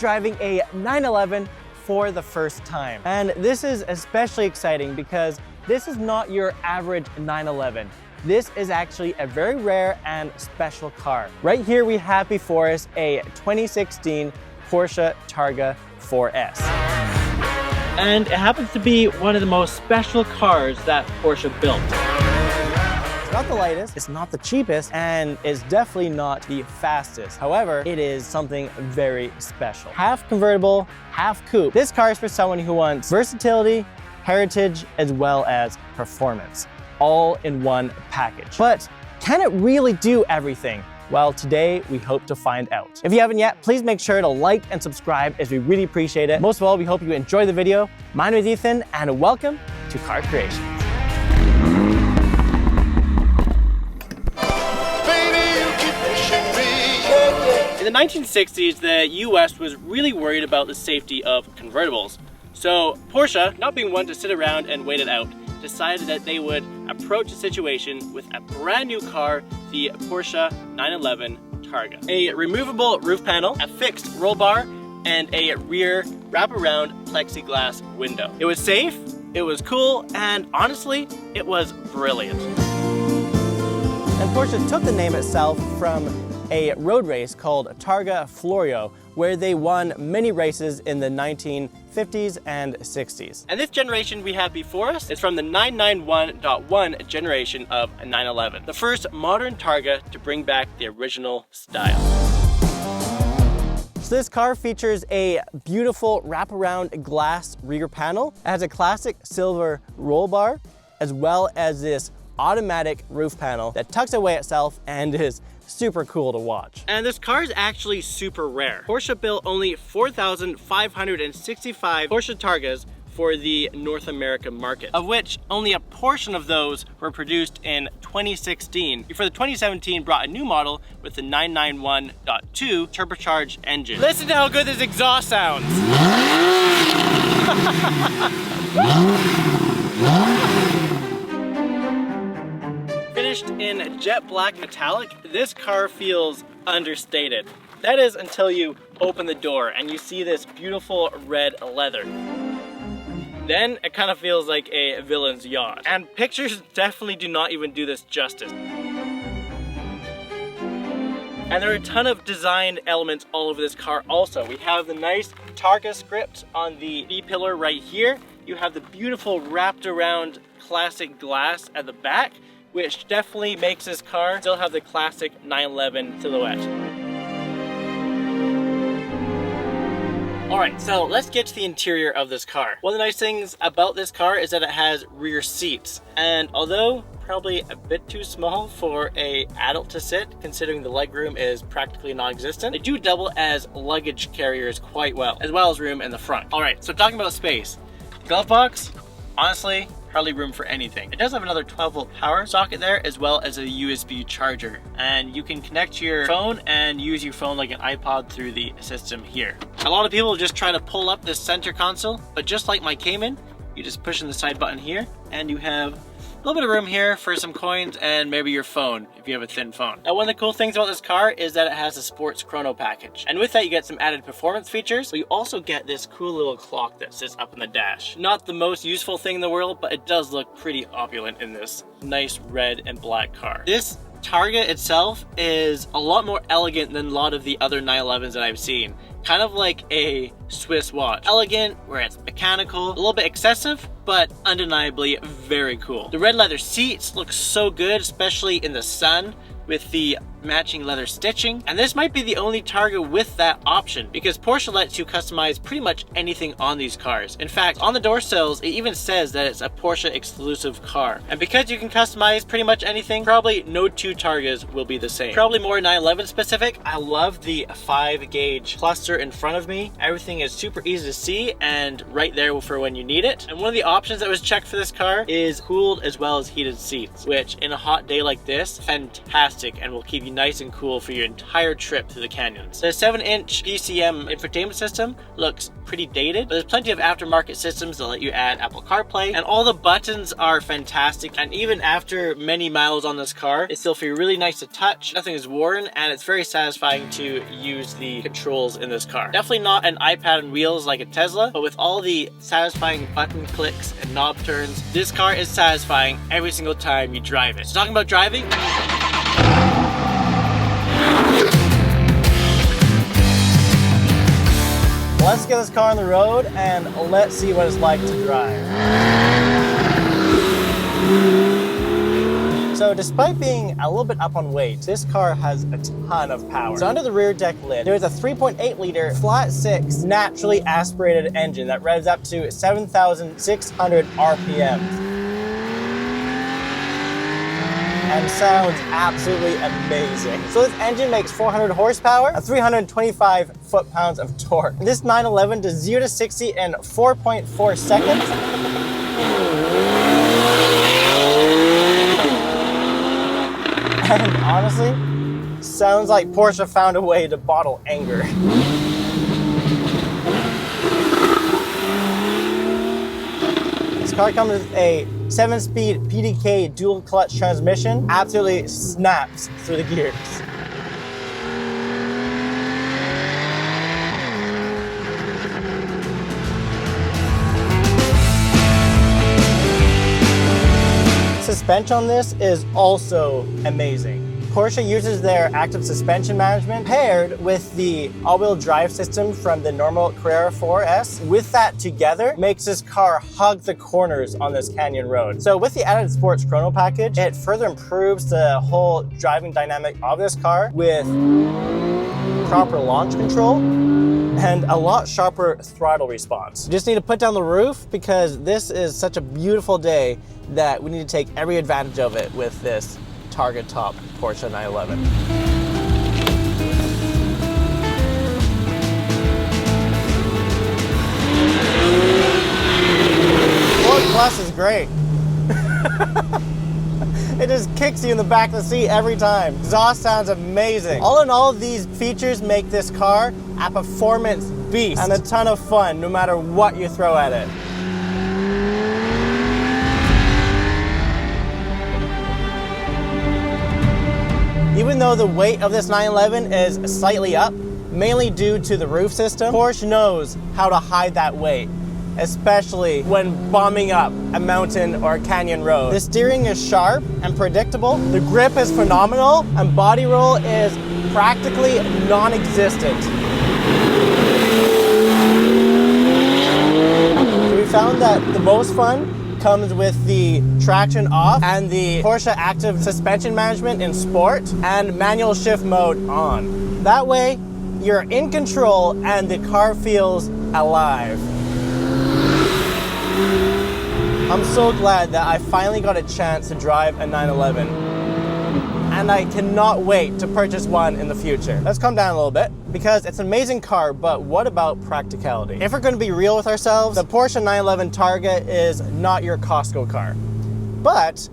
driving a 911 for the first time. And this is especially exciting because this is not your average 911. This is actually a very rare and special car. Right here we have before us a 2016 Porsche Targa 4S. And it happens to be one of the most special cars that Porsche built. It's not the lightest, it's not the cheapest, and it's definitely not the fastest. However, it is something very special. Half convertible, half coupe. This car is for someone who wants versatility, heritage, as well as performance, all in one package. But can it really do everything? Well, today we hope to find out. If you haven't yet, please make sure to like and subscribe as we really appreciate it. Most of all, we hope you enjoy the video. My name is Ethan and welcome to Car Creations. In the 1960s, the US was really worried about the safety of convertibles. So Porsche, not being one to sit around and wait it out, decided that they would approach the situation with a brand new car, the Porsche 911 Targa. A removable roof panel, a fixed roll bar, and a rear wraparound plexiglass window. It was safe, it was cool, and honestly, it was brilliant. And Porsche took the name itself from a road race called Targa Florio, where they won many races in the 1950s and 60s. And this generation we have before us is from the 991.1 generation of 911, the first modern Targa to bring back the original style. So this car features a beautiful wraparound glass rear panel. It has a classic silver roll bar, as well as this automatic roof panel that tucks away itself and is super cool to watch. And this car is actually super rare. Porsche built only 4,565 Porsche Targas for the North American market, of which only a portion of those were produced in 2016 before the 2017 brought a new model with the 991.2 turbocharged engine. Listen to how good this exhaust sounds. Finished in jet black metallic, this car feels understated. That is until you open the door and you see this beautiful red leather. Then it kind of feels like a villain's yacht. And pictures definitely do not even do this justice. And there are a ton of design elements all over this car also. We have the nice Targa script on the B-pillar right here. You have the beautiful wrapped around classic glass at the back, which definitely makes this car still have the classic 911 silhouette. Alright, so let's get to the interior of this car. One of the nice things about this car is that it has rear seats. And although probably a bit too small for an adult to sit, considering the legroom is practically non-existent, they do double as luggage carriers quite well as room in the front. Alright, so talking about space. Glove box, honestly, hardly room for anything. It does have another 12-volt power socket there, as well as a USB charger. And you can connect your phone and use your phone like an iPod through the system here. A lot of people just try to pull up this center console, but just like my Cayman, you just push in the side button here, and you have a little bit of room here for some coins and maybe your phone if you have a thin phone. Now, one of the cool things about this car is that it has a sports chrono package. And with that, you get some added performance features, but you also get this cool little clock that sits up in the dash. Not the most useful thing in the world, but it does look pretty opulent in this nice red and black car. This Targa itself is a lot more elegant than a lot of the other 911s that I've seen. Kind of like a Swiss watch. Elegant, where it's mechanical, a little bit excessive, but undeniably very cool. The red leather seats look so good, especially in the sun, with the matching leather stitching. And this might be the only Targa with that option, because Porsche lets you customize pretty much anything on these cars. In fact, on the door sills, it even says that it's a Porsche exclusive car. And because you can customize pretty much anything, probably no two Targas will be the same. Probably more 911 specific. I love the 5-gauge cluster in front of me. Everything is super easy to see and right there for when you need it. And one of the options that was checked for this car is cooled as well as heated seats, which in a hot day like this, fantastic, and will keep you nice and cool for your entire trip through the canyons. The 7-inch PCM infotainment system looks pretty dated, but there's plenty of aftermarket systems that let you add Apple CarPlay, and all the buttons are fantastic. And even after many miles on this car, it still feels really nice to touch. Nothing is worn, and it's very satisfying to use the controls in this car. Definitely not an iPad on wheels like a Tesla, but with all the satisfying button clicks and knob turns, this car is satisfying every single time you drive it. So talking about driving, let's get this car on the road and let's see what it's like to drive. So despite being a little bit up on weight, this car has a ton of power. So under the rear deck lid, there's a 3.8 liter flat six naturally aspirated engine that revs up to 7,600 RPMs. And sounds absolutely amazing. So this engine makes 400 horsepower, 325 foot-pounds of torque. This 911 does 0 to 60 in 4.4 seconds. And honestly, sounds like Porsche found a way to bottle anger. This car comes with a 7-speed PDK dual clutch transmission. Absolutely snaps through the gears. Suspension on this is also amazing. Porsche uses their active suspension management paired with the all-wheel drive system from the normal Carrera 4S. With that together, makes this car hug the corners on this canyon road. So with the added sports chrono package, it further improves the whole driving dynamic of this car with proper launch control and a lot sharper throttle response. You just need to put down the roof because this is such a beautiful day that we need to take every advantage of it with this Targa top Porsche 911. Ford Plus is great. It just kicks you in the back of the seat every time. Exhaust sounds amazing. All in all, these features make this car a performance beast and a ton of fun no matter what you throw at it. Even though the weight of this 911 is slightly up, mainly due to the roof system, Porsche knows how to hide that weight, especially when bombing up a mountain or a canyon road. The steering is sharp and predictable, the grip is phenomenal, and body roll is practically non-existent. We found that the most fun comes with the traction off and the Porsche active suspension management in sport and manual shift mode on. That way, you're in control and the car feels alive. I'm so glad that I finally got a chance to drive a 911. And I cannot wait to purchase one in the future. Let's calm down a little bit because it's an amazing car, but what about practicality? If we're going to be real with ourselves, the Porsche 911 Targa is not your Costco car, but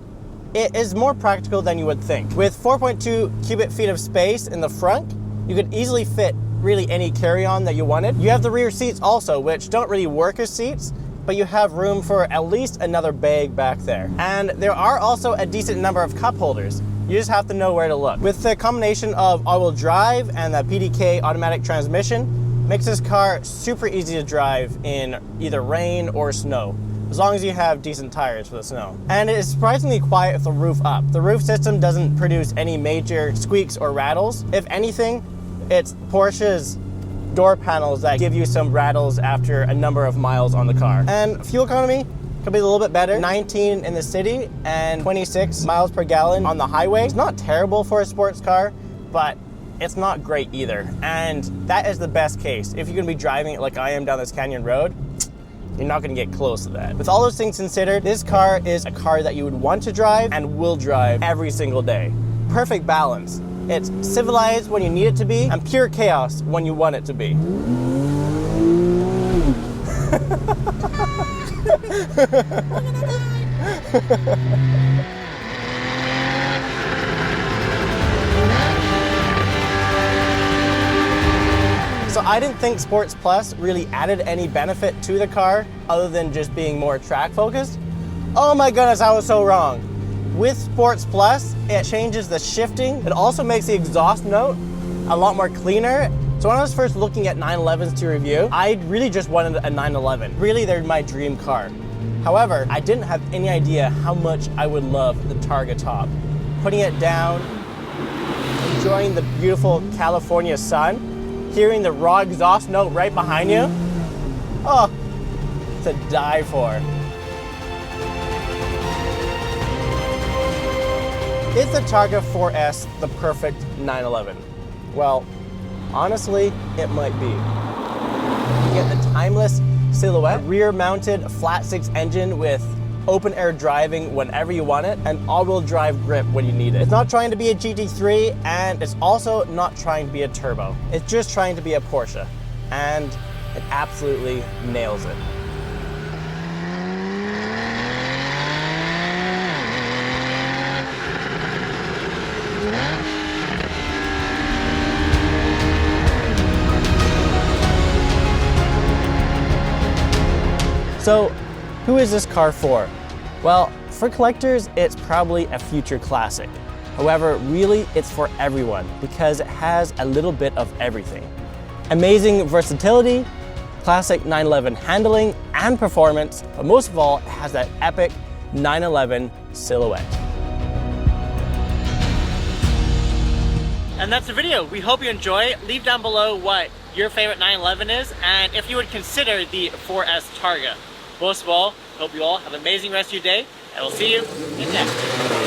it is more practical than you would think. With 4.2 cubic feet of space in the front, you could easily fit really any carry-on that you wanted. You have the rear seats also, which don't really work as seats, but you have room for at least another bag back there. And there are also a decent number of cup holders. You just have to know where to look. With the combination of all-wheel drive and the PDK automatic transmission, makes this car super easy to drive in either rain or snow, as long as you have decent tires for the snow. And it is surprisingly quiet with the roof up. The roof system doesn't produce any major squeaks or rattles. If anything, it's Porsche's door panels that give you some rattles after a number of miles on the car. And fuel economy could be a little bit better. 19 in the city and 26 miles per gallon on the highway. It's not terrible for a sports car, but it's not great either. And that is the best case. If you're gonna be driving it like I am down this canyon road, you're not gonna get close to that. With all those things considered, this car is a car that you would want to drive and will drive every single day. Perfect balance. It's civilized when you need it to be and pure chaos when you want it to be. So I didn't think Sports Plus really added any benefit to the car other than just being more track focused. Oh my goodness, I was so wrong. With Sports Plus, it changes the shifting. It also makes the exhaust note a lot more cleaner. So when I was first looking at 911s to review, I really just wanted a 911. Really, they're my dream car. However, I didn't have any idea how much I would love the Targa top. Putting it down, enjoying the beautiful California sun, hearing the raw exhaust note right behind you. Oh, to die for. Is the Targa 4S the perfect 911? Well, honestly, it might be. You get the timeless silhouette, rear-mounted flat-six engine with open-air driving whenever you want it, and all-wheel drive grip when you need it. It's not trying to be a GT3, and it's also not trying to be a turbo. It's just trying to be a Porsche, and it absolutely nails it. So, who is this car for? Well, for collectors, it's probably a future classic. However, really, it's for everyone because it has a little bit of everything. Amazing versatility, classic 911 handling and performance, but most of all, it has that epic 911 silhouette. And that's the video. We hope you enjoy. Leave down below what your favorite 911 is and if you would consider the 4S Targa. Most of all, hope you all have an amazing rest of your day, and we'll see you in next.